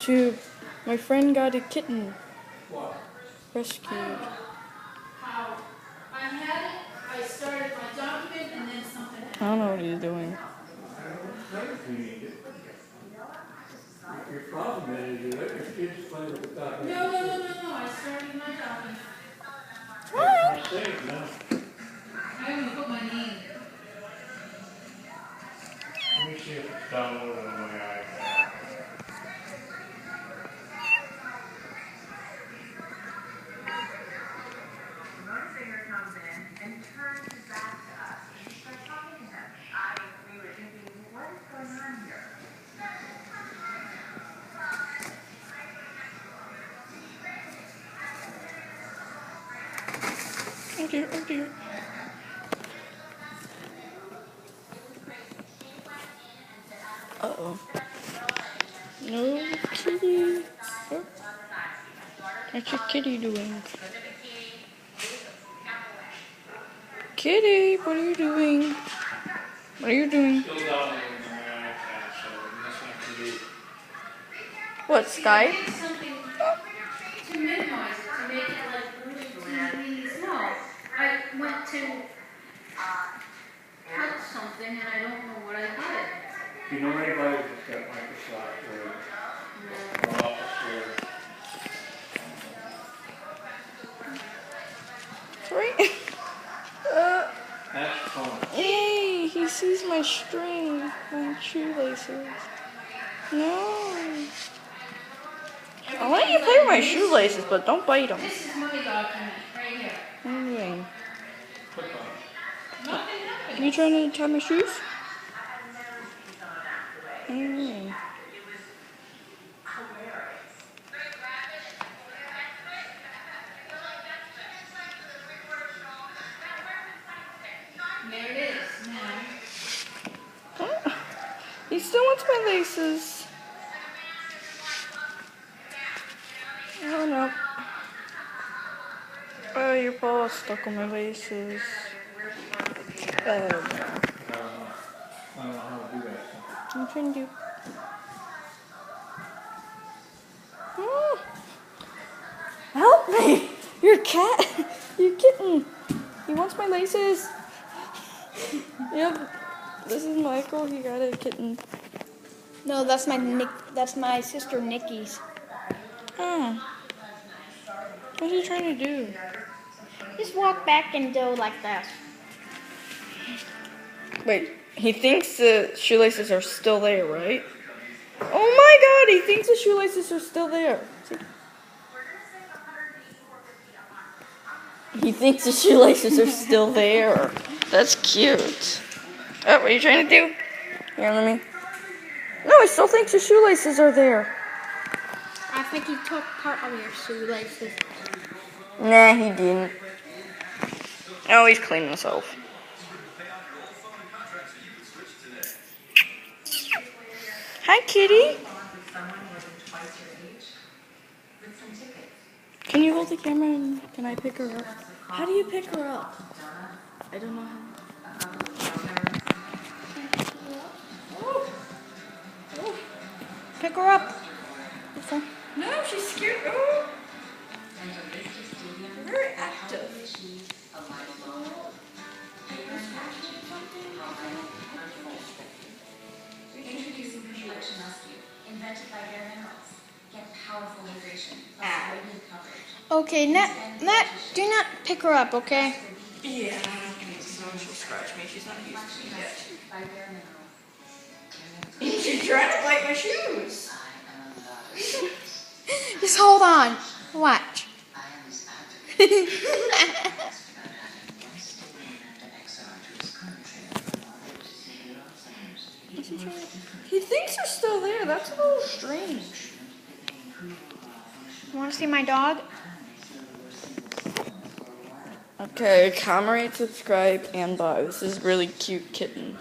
YouTube, my friend got a kitten What? rescued. How I had it, I started my document and then something I happened. don't know what he's doing. I don't know if you need it. Your problem is you let your kids play with the document. No, I started my document. I say it now. I haven't put my name. Let me see if it's downloaded on my iPad. The motivator comes in and turns his back to us. We start talking to him. We were thinking, what is going on here? Oh dear, oh dear. Uh-oh. No kitty. Oh. What's your kitty doing? Kitty, what are you doing? What are you doing? Still downloading on my iPad, so that's not going to be. What, I Skype? did something to minimize it, to make it like really teeny small. I went to cut something and I don't know what I did. Do you know anybody that's got Microsoft Word or Office Word? Sorry. That's fun. Yay, he sees my string, my shoelaces. No. I'll let you play with my shoelaces, but don't bite them. This is my document right here. What are you doing? Click on it. Nothing happened. Are you trying to tie my shoes? What are you doing? There it is now. Huh? He still wants my laces. Oh no. Oh, your paw is stuck on my laces. Oh no. I don't know how to do that. I'm trying to do. Oh. Help me! Your cat! Your kitten! He wants my laces! Yep. This is Michael, he got a kitten. No, that's my sister Nikki's. Oh. What's he trying to do? Just walk back and go like that. Wait, he thinks the shoelaces are still there, right? Oh my god, he thinks the shoelaces are still there. He thinks the shoelaces are still there. That's cute. Oh, what are you trying to do? Here, let me. No, he still thinks the shoelaces are there. I think he took part of your shoelaces. Nah, he didn't. Oh, he's cleaning himself. Hi, kitty. Can you hold the camera and can I pick her up? How do you pick her up? I don't know how. Pick her up. No, she's scared. Oh. Very active. Introducing Complexion Rescue, invented by Bare Minerals. Get powerful hydration, plus radiant coverage. Okay, Nat, do not pick her up, okay? Yeah, so she'll scratch me. She's not used to me yet. By Bare Minerals. She's trying to bite my shoes. Just hold on. Watch. He thinks they're still there. That's a little strange. You want to see my dog? Okay, comment, rate, subscribe, and bye. This is a really cute kitten.